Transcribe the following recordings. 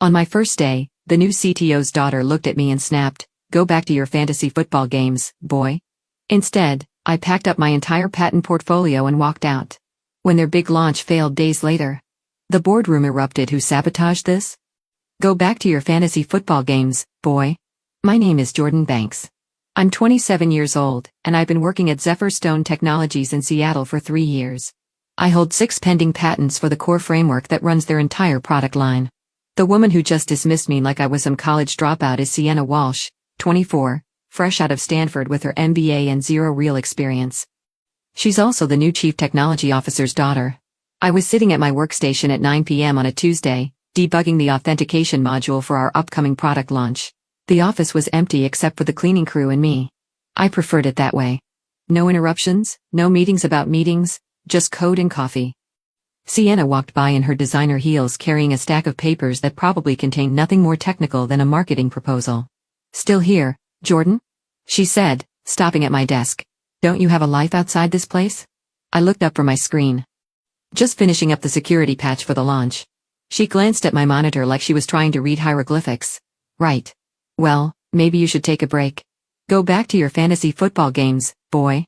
On my first day, the new CTO's daughter looked at me and snapped, "Go back to your fantasy football games, boy." Instead, I packed up my entire patent portfolio and walked out. When their big launch failed days later, the boardroom erupted. Who sabotaged this? Go back to your fantasy football games, boy. My name is Jordan Banks. I'm 27 years old, and I've been working at Zephyrstone Technologies in Seattle for 3 years. I hold 6 pending patents for the core framework that runs their entire product line. The woman who just dismissed me like I was some college dropout is Sienna Walsh, 24, fresh out of Stanford with her MBA and 0 real experience. She's also the new Chief Technology Officer's daughter. I was sitting at my workstation at 9 p.m. on a Tuesday, debugging the authentication module for our upcoming product launch. The office was empty except for the cleaning crew and me. I preferred it that way. No interruptions, no meetings about meetings, just code and coffee. Sienna walked by in her designer heels carrying a stack of papers that probably contained nothing more technical than a marketing proposal. "Still here, Jordan?" she said, stopping at my desk. "Don't you have a life outside this place?" I looked up from my screen. "Just finishing up the security patch for the launch." She glanced at my monitor like she was trying to read hieroglyphics. "Right. Well, maybe you should take a break. Go back to your fantasy football games, boy.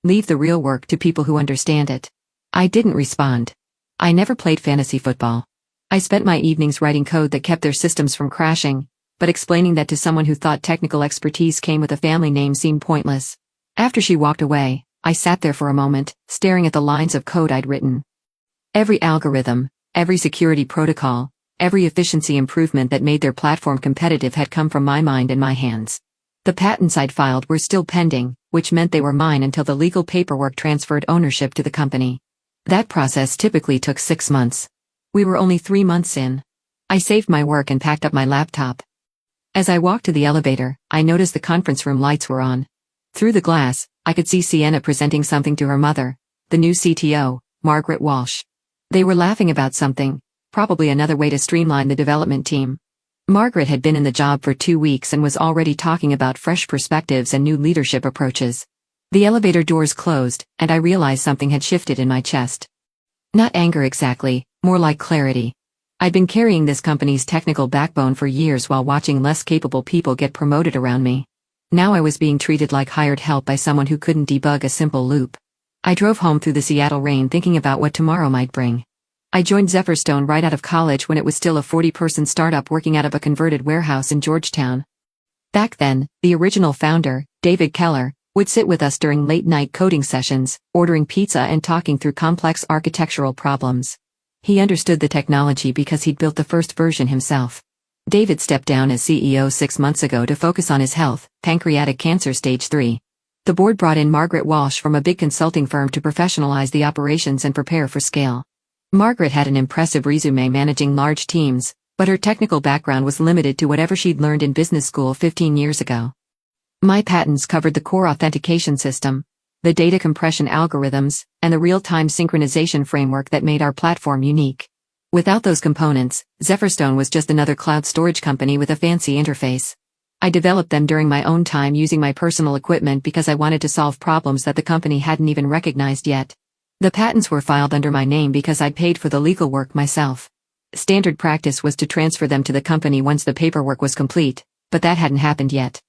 Leave the real work to people who understand it." I didn't respond. I never played fantasy football. I spent my evenings writing code that kept their systems from crashing, but explaining that to someone who thought technical expertise came with a family name seemed pointless. After she walked away, I sat there for a moment, staring at the lines of code I'd written. Every algorithm, every security protocol, every efficiency improvement that made their platform competitive had come from my mind and my hands. The patents I'd filed were still pending, which meant they were mine until the legal paperwork transferred ownership to the company. That process typically took 6 months. We were only 3 months in. I saved my work and packed up my laptop. As I walked to the elevator, I noticed the conference room lights were on. Through the glass, I could see Sienna presenting something to her mother, the new CTO, Margaret Walsh. They were laughing about something, probably another way to streamline the development team. Margaret had been in the job for 2 weeks and was already talking about fresh perspectives and new leadership approaches. The elevator doors closed, and I realized something had shifted in my chest. Not anger exactly, more like clarity. I'd been carrying this company's technical backbone for years while watching less capable people get promoted around me. Now I was being treated like hired help by someone who couldn't debug a simple loop. I drove home through the Seattle rain thinking about what tomorrow might bring. I joined Zephyrstone right out of college when it was still a 40-person startup working out of a converted warehouse in Georgetown. Back then, the original founder, David Keller, would sit with us during late-night coding sessions, ordering pizza and talking through complex architectural problems. He understood the technology because he'd built the first version himself. David stepped down as CEO 6 months ago to focus on his health, pancreatic cancer stage 3. The board brought in Margaret Walsh from a big consulting firm to professionalize the operations and prepare for scale. Margaret had an impressive resume managing large teams, but her technical background was limited to whatever she'd learned in business school 15 years ago. My patents covered the core authentication system, the data compression algorithms, and the real-time synchronization framework that made our platform unique. Without those components, Zephyrstone was just another cloud storage company with a fancy interface. I developed them during my own time using my personal equipment because I wanted to solve problems that the company hadn't even recognized yet. The patents were filed under my name because I'd paid for the legal work myself. Standard practice was to transfer them to the company once the paperwork was complete, but that hadn't happened yet.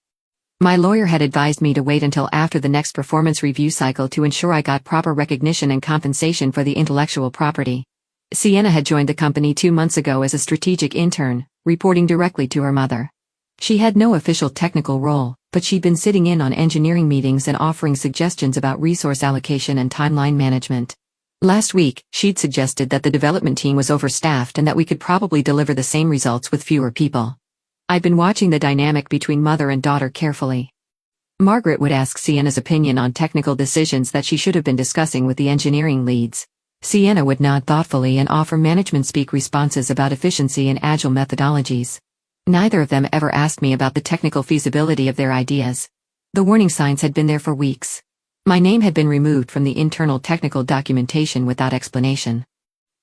My lawyer had advised me to wait until after the next performance review cycle to ensure I got proper recognition and compensation for the intellectual property. Sienna had joined the company 2 months ago as a strategic intern, reporting directly to her mother. She had no official technical role, but she'd been sitting in on engineering meetings and offering suggestions about resource allocation and timeline management. Last week, she'd suggested that the development team was overstaffed and that we could probably deliver the same results with fewer people. I'd been watching the dynamic between mother and daughter carefully. Margaret would ask Sienna's opinion on technical decisions that she should have been discussing with the engineering leads. Sienna would nod thoughtfully and offer management-speak responses about efficiency and agile methodologies. Neither of them ever asked me about the technical feasibility of their ideas. The warning signs had been there for weeks. My name had been removed from the internal technical documentation without explanation.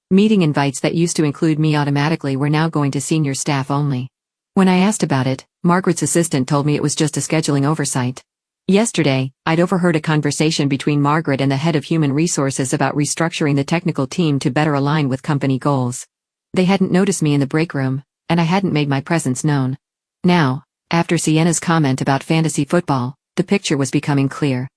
Meeting invites that used to include me automatically were now going to senior staff only. When I asked about it, Margaret's assistant told me it was just a scheduling oversight. Yesterday, I'd overheard a conversation between Margaret and the head of human resources about restructuring the technical team to better align with company goals. They hadn't noticed me in the break room, and I hadn't made my presence known. Now, after Sienna's comment about fantasy football, the picture was becoming clear.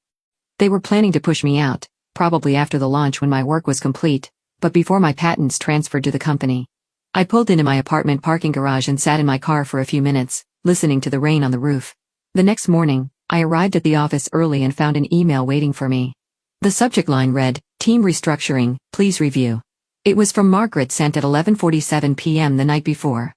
They were planning to push me out, probably after the launch when my work was complete, but before my patents transferred to the company. I pulled into my apartment parking garage and sat in my car for a few minutes, listening to the rain on the roof. The next morning, I arrived at the office early and found an email waiting for me. The subject line read, "Team restructuring, please review." It was from Margaret, sent at 11:47 p.m. the night before.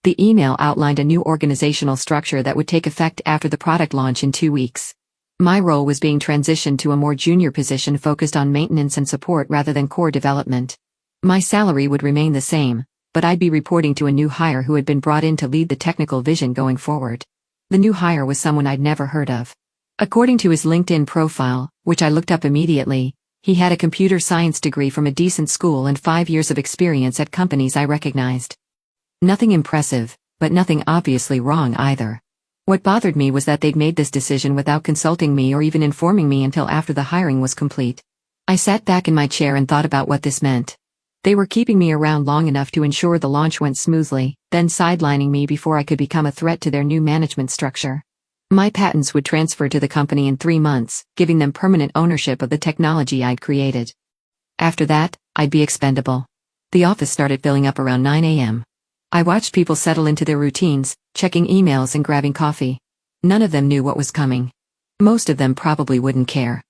The email outlined a new organizational structure that would take effect after the product launch in 2 weeks. My role was being transitioned to a more junior position focused on maintenance and support rather than core development. My salary would remain the same, but I'd be reporting to a new hire who had been brought in to lead the technical vision going forward. The new hire was someone I'd never heard of. According to his LinkedIn profile, which I looked up immediately, he had a computer science degree from a decent school and 5 years of experience at companies I recognized. Nothing impressive, but nothing obviously wrong either. What bothered me was that they'd made this decision without consulting me or even informing me until after the hiring was complete. I sat back in my chair and thought about what this meant. They were keeping me around long enough to ensure the launch went smoothly, then sidelining me before I could become a threat to their new management structure. My patents would transfer to the company in 3 months, giving them permanent ownership of the technology I'd created. After that, I'd be expendable. The office started filling up around 9 a.m. I watched people settle into their routines, checking emails and grabbing coffee. None of them knew what was coming. Most of them probably wouldn't care.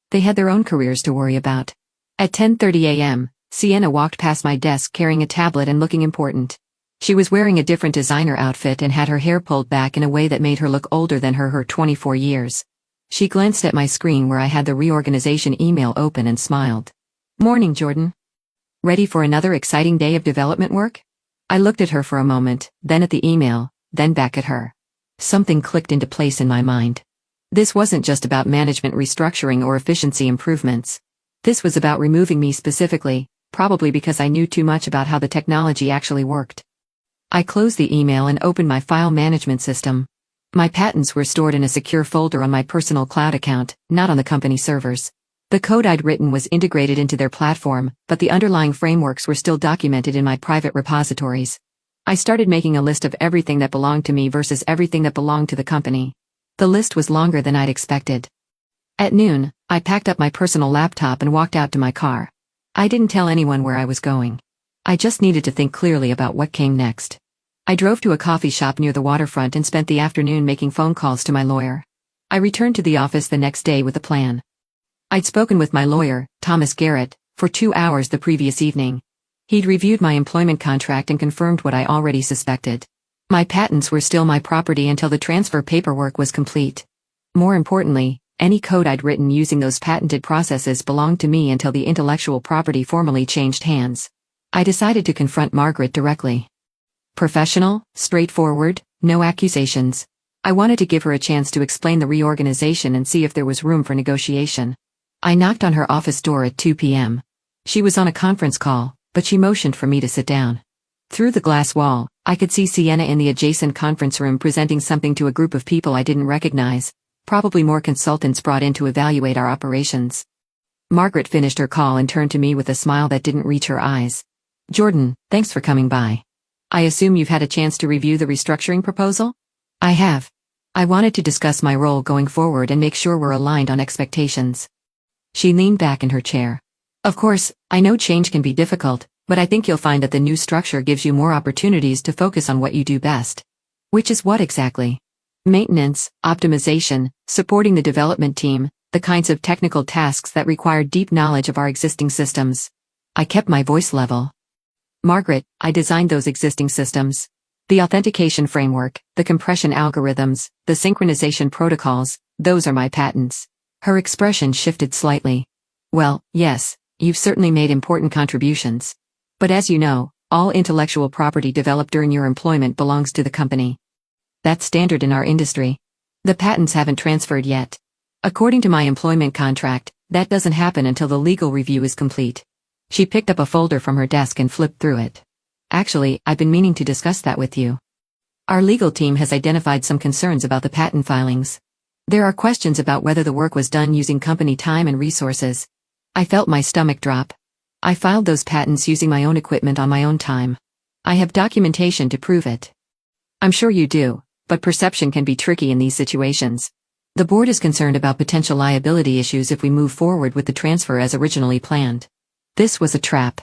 They had their own careers to worry about. At 10:30 a.m., Sienna walked past my desk carrying a tablet and looking important. She was wearing a different designer outfit and had her hair pulled back in a way that made her look older than her 24 years. She glanced at my screen where I had the reorganization email open and smiled. "Morning, Jordan. Ready for another exciting day of development work?" I looked at her for a moment, then at the email, then back at her. Something clicked into place in my mind. This wasn't just about management restructuring or efficiency improvements. This was about removing me specifically, probably because I knew too much about how the technology actually worked. I closed the email and opened my file management system. My patents were stored in a secure folder on my personal cloud account, not on the company servers. The code I'd written was integrated into their platform, but the underlying frameworks were still documented in my private repositories. I started making a list of everything that belonged to me versus everything that belonged to the company. The list was longer than I'd expected. At noon, I packed up my personal laptop and walked out to my car. I didn't tell anyone where I was going. I just needed to think clearly about what came next. I drove to a coffee shop near the waterfront and spent the afternoon making phone calls to my lawyer. I returned to the office the next day with a plan. I'd spoken with my lawyer, Thomas Garrett, for 2 hours the previous evening. He'd reviewed my employment contract and confirmed what I already suspected. My patents were still my property until the transfer paperwork was complete. More importantly, any code I'd written using those patented processes belonged to me until the intellectual property formally changed hands. I decided to confront Margaret directly. Professional, straightforward, no accusations. I wanted to give her a chance to explain the reorganization and see if there was room for negotiation. I knocked on her office door at 2 p.m. She was on a conference call, but she motioned for me to sit down. Through the glass wall, I could see Sienna in the adjacent conference room presenting something to a group of people I didn't recognize, probably more consultants brought in to evaluate our operations. Margaret finished her call and turned to me with a smile that didn't reach her eyes. "Jordan, thanks for coming by. I assume you've had a chance to review the restructuring proposal?" "I have. I wanted to discuss my role going forward and make sure we're aligned on expectations." She leaned back in her chair. "Of course, I know change can be difficult, but I think you'll find that the new structure gives you more opportunities to focus on what you do best." "Which is what exactly?" "Maintenance, optimization, supporting the development team, the kinds of technical tasks that require deep knowledge of our existing systems." I kept my voice level. "Margaret, I designed those existing systems. The authentication framework, the compression algorithms, the synchronization protocols, those are my patents." Her expression shifted slightly. "Well, yes, you've certainly made important contributions. But as you know, all intellectual property developed during your employment belongs to the company. That's standard in our industry. The patents haven't transferred yet. According to my employment contract, that doesn't happen until the legal review is complete." She picked up a folder from her desk and flipped through it. "Actually, I've been meaning to discuss that with you. Our legal team has identified some concerns about the patent filings. There are questions about whether the work was done using company time and resources." I felt my stomach drop. I filed those patents using my own equipment on my own time. I have documentation to prove it. I'm sure you do, but perception can be tricky in these situations. The board is concerned about potential liability issues if we move forward with the transfer as originally planned. This was a trap.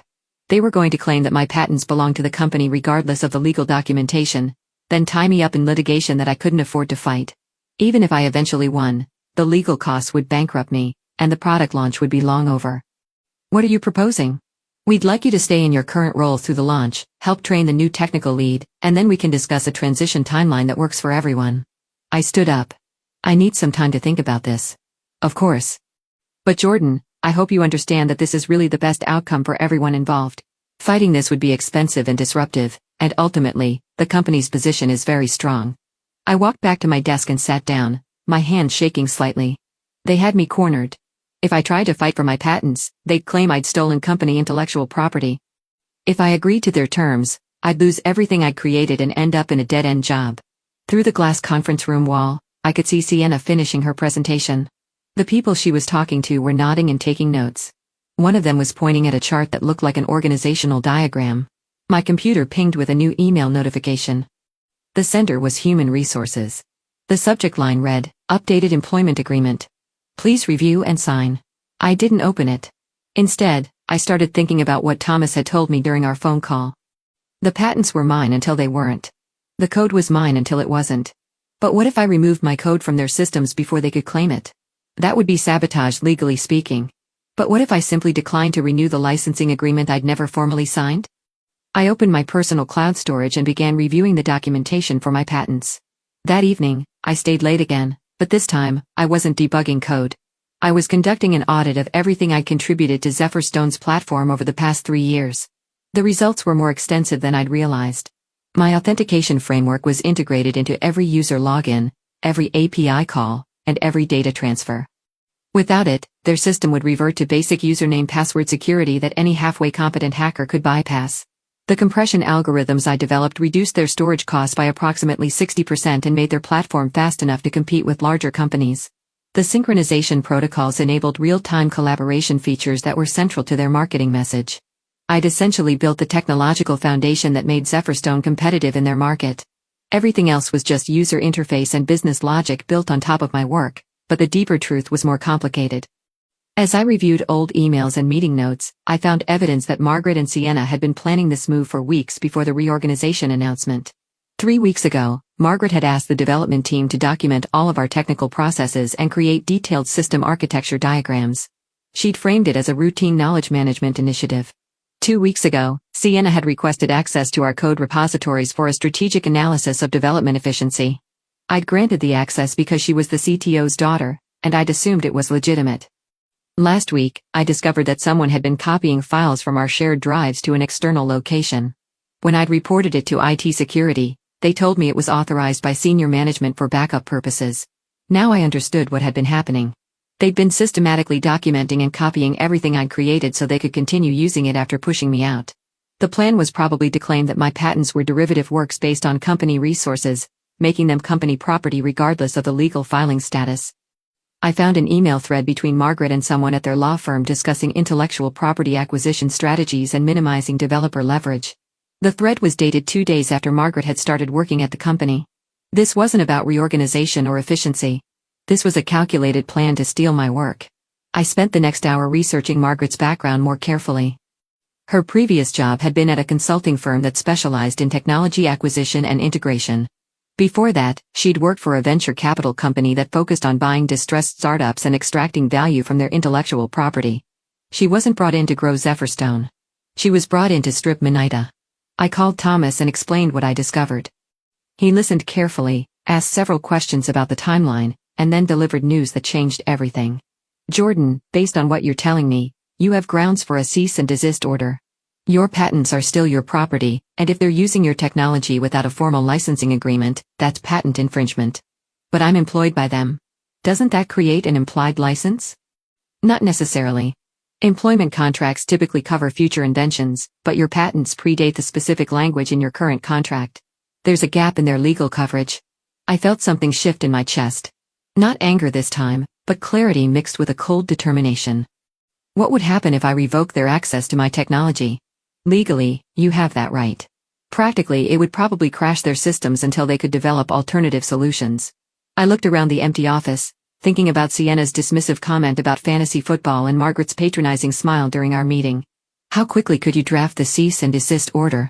They were going to claim that my patents belong to the company regardless of the legal documentation, then tie me up in litigation that I couldn't afford to fight. Even if I eventually won, the legal costs would bankrupt me, and the product launch would be long over. What are you proposing? We'd like you to stay in your current role through the launch, help train the new technical lead, and then we can discuss a transition timeline that works for everyone. I stood up. I need some time to think about this. Of course. But Jordan, I hope you understand that this is really the best outcome for everyone involved. Fighting this would be expensive and disruptive, and ultimately, the company's position is very strong. I walked back to my desk and sat down, my hand shaking slightly. They had me cornered. If I tried to fight for my patents, they'd claim I'd stolen company intellectual property. If I agreed to their terms, I'd lose everything I'd created and end up in a dead-end job. Through the glass conference room wall, I could see Sienna finishing her presentation. The people she was talking to were nodding and taking notes. One of them was pointing at a chart that looked like an organizational diagram. My computer pinged with a new email notification. The sender was Human Resources. The subject line read, Updated Employment Agreement. Please review and sign. I didn't open it. Instead, I started thinking about what Thomas had told me during our phone call. The patents were mine until they weren't. The code was mine until it wasn't. But what if I removed my code from their systems before they could claim it? That would be sabotage legally speaking. But what if I simply declined to renew the licensing agreement I'd never formally signed? I opened my personal cloud storage and began reviewing the documentation for my patents. That evening, I stayed late again, but this time, I wasn't debugging code. I was conducting an audit of everything I'd contributed to Zephyrstone's platform over the past 3 years. The results were more extensive than I'd realized. My authentication framework was integrated into every user login, every API call, and every data transfer. Without it, their system would revert to basic username password security that any halfway competent hacker could bypass. The compression algorithms I developed reduced their storage costs by approximately 60% and made their platform fast enough to compete with larger companies. The synchronization protocols enabled real-time collaboration features that were central to their marketing message. I'd essentially built the technological foundation that made Zephyrstone competitive in their market. Everything else was just user interface and business logic built on top of my work, but the deeper truth was more complicated. As I reviewed old emails and meeting notes, I found evidence that Margaret and Sienna had been planning this move for weeks before the reorganization announcement. 3 weeks ago, Margaret had asked the development team to document all of our technical processes and create detailed system architecture diagrams. She'd framed it as a routine knowledge management initiative. 2 weeks ago, Sienna had requested access to our code repositories for a strategic analysis of development efficiency. I'd granted the access because she was the CTO's daughter, and I'd assumed it was legitimate. Last week, I discovered that someone had been copying files from our shared drives to an external location. When I'd reported it to IT security, they told me it was authorized by senior management for backup purposes. Now I understood what had been happening. They'd been systematically documenting and copying everything I'd created so they could continue using it after pushing me out. The plan was probably to claim that my patents were derivative works based on company resources, making them company property regardless of the legal filing status. I found an email thread between Margaret and someone at their law firm discussing intellectual property acquisition strategies and minimizing developer leverage. The thread was dated 2 days after Margaret had started working at the company. This wasn't about reorganization or efficiency. This was a calculated plan to steal my work. I spent the next hour researching Margaret's background more carefully. Her previous job had been at a consulting firm that specialized in technology acquisition and integration. Before that, she'd worked for a venture capital company that focused on buying distressed startups and extracting value from their intellectual property. She wasn't brought in to grow Zephyrstone. She was brought in to strip Moneta. I called Thomas and explained what I discovered. He listened carefully, asked several questions about the timeline, and then delivered news that changed everything. Jordan, based on what you're telling me, you have grounds for a cease and desist order. Your patents are still your property, and if they're using your technology without a formal licensing agreement, that's patent infringement. But I'm employed by them. Doesn't that create an implied license? Not necessarily. Employment contracts typically cover future inventions, but your patents predate the specific language in your current contract. There's a gap in their legal coverage. I felt something shift in my chest. Not anger this time, but clarity mixed with a cold determination. What would happen if I revoke their access to my technology? Legally, you have that right. Practically, it would probably crash their systems until they could develop alternative solutions. I looked around the empty office, thinking about Sienna's dismissive comment about fantasy football and Margaret's patronizing smile during our meeting. How quickly could you draft the cease and desist order?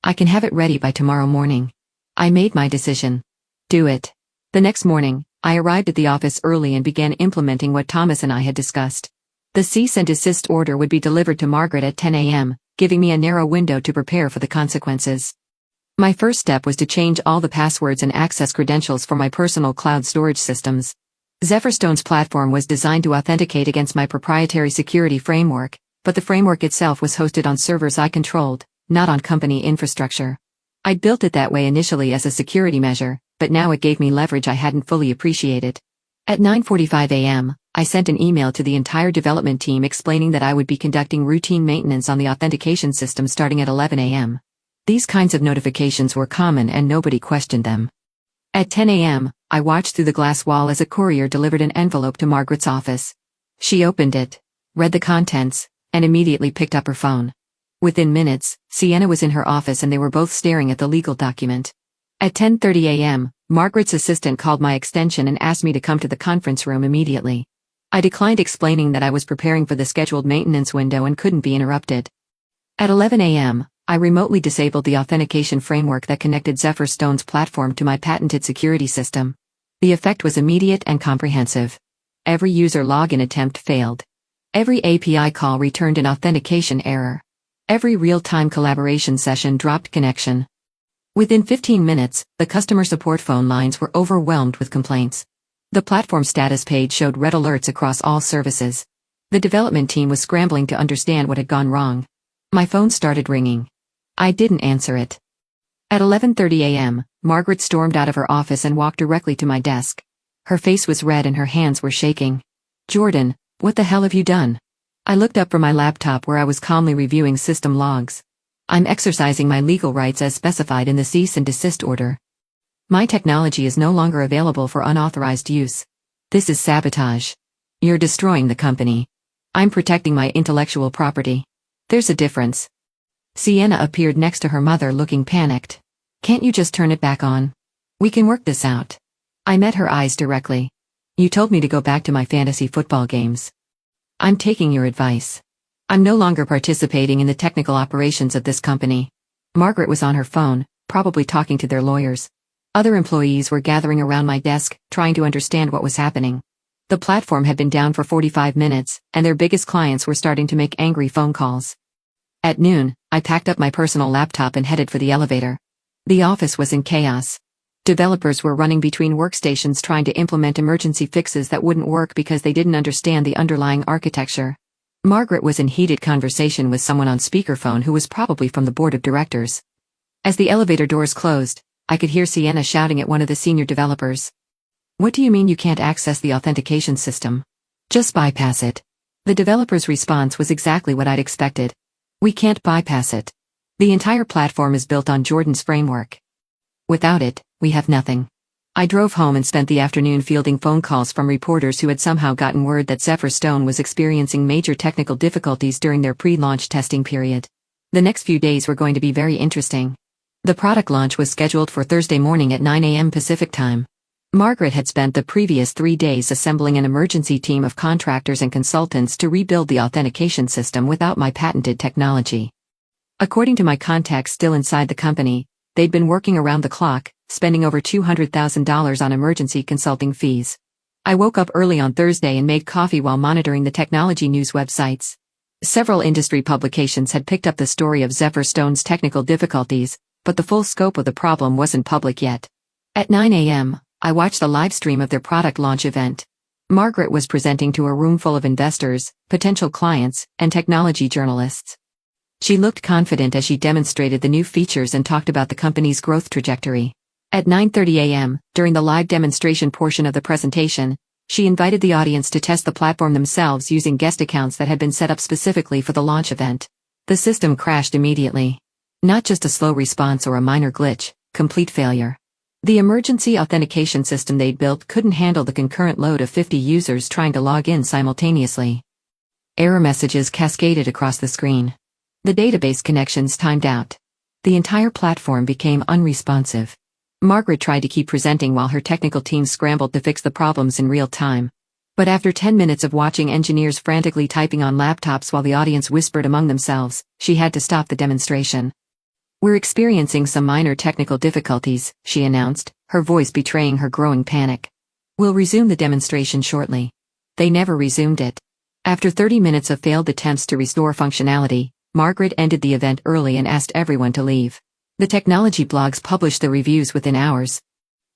I can have it ready by tomorrow morning. I made my decision. Do it. The next morning, I arrived at the office early and began implementing what Thomas and I had discussed. The cease and desist order would be delivered to Margaret at 10 a.m., giving me a narrow window to prepare for the consequences. My first step was to change all the passwords and access credentials for my personal cloud storage systems. Zephyrstone's platform was designed to authenticate against my proprietary security framework, but the framework itself was hosted on servers I controlled, not on company infrastructure. I'd built it that way initially as a security measure, but now it gave me leverage I hadn't fully appreciated. At 9:45 a.m., I sent an email to the entire development team explaining that I would be conducting routine maintenance on the authentication system starting at 11 a.m. These kinds of notifications were common and nobody questioned them. At 10 a.m., I watched through the glass wall as a courier delivered an envelope to Margaret's office. She opened it, read the contents, and immediately picked up her phone. Within minutes, Sienna was in her office and they were both staring at the legal document. At 10:30 a.m., Margaret's assistant called my extension and asked me to come to the conference room immediately. I declined, explaining that I was preparing for the scheduled maintenance window and couldn't be interrupted. At 11 a.m., I remotely disabled the authentication framework that connected Zephyrstone's platform to my patented security system. The effect was immediate and comprehensive. Every user login attempt failed. Every API call returned an authentication error. Every real-time collaboration session dropped connection. Within 15 minutes, the customer support phone lines were overwhelmed with complaints. The platform status page showed red alerts across all services. The development team was scrambling to understand what had gone wrong. My phone started ringing. I didn't answer it. At 11:30 a.m., Margaret stormed out of her office and walked directly to my desk. Her face was red and her hands were shaking. "Jordan, what the hell have you done?" I looked up from my laptop where I was calmly reviewing system logs. "I'm exercising my legal rights as specified in the cease and desist order. My technology is no longer available for unauthorized use. This is sabotage. You're destroying the company. I'm protecting my intellectual property. There's a difference." Sienna appeared next to her mother looking panicked. "Can't you just turn it back on? We can work this out." I met her eyes directly. "You told me to go back to my fantasy football games. I'm taking your advice. I'm no longer participating in the technical operations of this company." Margaret was on her phone, probably talking to their lawyers. Other employees were gathering around my desk, trying to understand what was happening. The platform had been down for 45 minutes, and their biggest clients were starting to make angry phone calls. At noon, I packed up my personal laptop and headed for the elevator. The office was in chaos. Developers were running between workstations trying to implement emergency fixes that wouldn't work because they didn't understand the underlying architecture. Margaret was in heated conversation with someone on speakerphone who was probably from the board of directors. As the elevator doors closed, I could hear Sienna shouting at one of the senior developers. "What do you mean you can't access the authentication system? Just bypass it." The developer's response was exactly what I'd expected. "We can't bypass it. The entire platform is built on Jordan's framework. Without it, we have nothing." I drove home and spent the afternoon fielding phone calls from reporters who had somehow gotten word that Zephyrstone was experiencing major technical difficulties during their pre-launch testing period. The next few days were going to be very interesting. The product launch was scheduled for Thursday morning at 9 a.m. Pacific time. Margaret had spent the previous 3 days assembling an emergency team of contractors and consultants to rebuild the authentication system without my patented technology. According to my contacts still inside the company, they'd been working around the clock, spending over $200,000 on emergency consulting fees. I woke up early on Thursday and made coffee while monitoring the technology news websites. Several industry publications had picked up the story of Zephyrstone's technical difficulties, but the full scope of the problem wasn't public yet. At 9 a.m., I watched the live stream of their product launch event. Margaret was presenting to a room full of investors, potential clients, and technology journalists. She looked confident as she demonstrated the new features and talked about the company's growth trajectory. At 9:30 a.m., during the live demonstration portion of the presentation, she invited the audience to test the platform themselves using guest accounts that had been set up specifically for the launch event. The system crashed immediately. Not just a slow response or a minor glitch, complete failure. The emergency authentication system they'd built couldn't handle the concurrent load of 50 users trying to log in simultaneously. Error messages cascaded across the screen. The database connections timed out. The entire platform became unresponsive. Margaret tried to keep presenting while her technical team scrambled to fix the problems in real time. But after 10 minutes of watching engineers frantically typing on laptops while the audience whispered among themselves, she had to stop the demonstration. "We're experiencing some minor technical difficulties," she announced, her voice betraying her growing panic. "We'll resume the demonstration shortly." They never resumed it. After 30 minutes of failed attempts to restore functionality, Margaret ended the event early and asked everyone to leave. The technology blogs published the reviews within hours.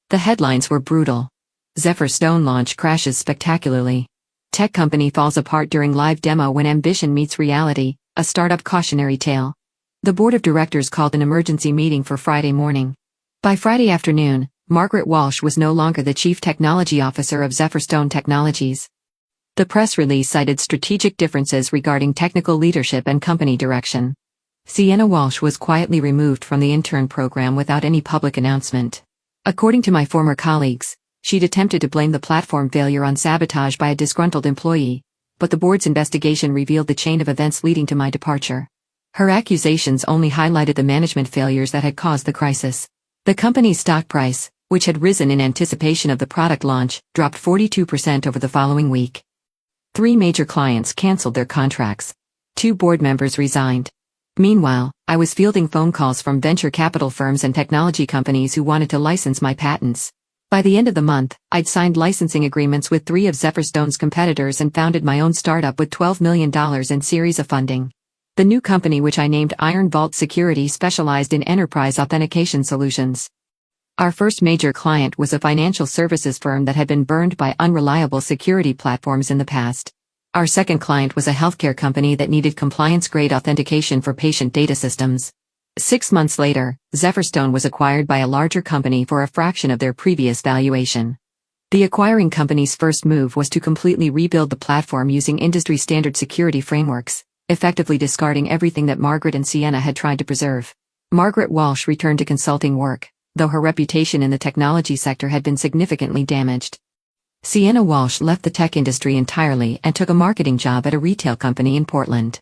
The headlines were brutal. Zephyr Stone launch crashes spectacularly. Tech company falls apart during live demo when ambition meets reality, a startup cautionary tale. The board of directors called an emergency meeting for Friday morning. By Friday afternoon, Margaret Walsh was no longer the chief technology officer of Zephyr Stone Technologies. The press release cited strategic differences regarding technical leadership and company direction. Sienna Walsh was quietly removed from the intern program without any public announcement. According to my former colleagues, she'd attempted to blame the platform failure on sabotage by a disgruntled employee, but the board's investigation revealed the chain of events leading to my departure. Her accusations only highlighted the management failures that had caused the crisis. The company's stock price, which had risen in anticipation of the product launch, dropped 42% over the following week. 3 major clients canceled their contracts. 2 board members resigned. Meanwhile, I was fielding phone calls from venture capital firms and technology companies who wanted to license my patents. By the end of the month, I'd signed licensing agreements with 3 of Zephyr Stone's competitors and founded my own startup with $12 million in series of funding. The new company, which I named Iron Vault Security, specialized in enterprise authentication solutions. Our first major client was a financial services firm that had been burned by unreliable security platforms in the past. Our second client was a healthcare company that needed compliance-grade authentication for patient data systems. 6 months later, Zephyr Stone was acquired by a larger company for a fraction of their previous valuation. The acquiring company's first move was to completely rebuild the platform using industry-standard security frameworks, effectively discarding everything that Margaret and Sienna had tried to preserve. Margaret Walsh returned to consulting work, though her reputation in the technology sector had been significantly damaged. Sienna Walsh left the tech industry entirely and took a marketing job at a retail company in Portland.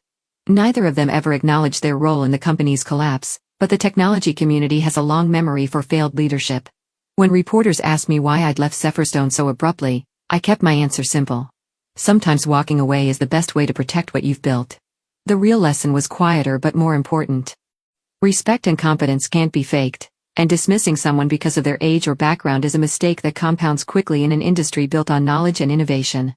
Neither of them ever acknowledged their role in the company's collapse, but the technology community has a long memory for failed leadership. When reporters asked me why I'd left Zephyr Stone so abruptly, I kept my answer simple. Sometimes walking away is the best way to protect what you've built. The real lesson was quieter but more important. Respect and competence can't be faked, and dismissing someone because of their age or background is a mistake that compounds quickly in an industry built on knowledge and innovation.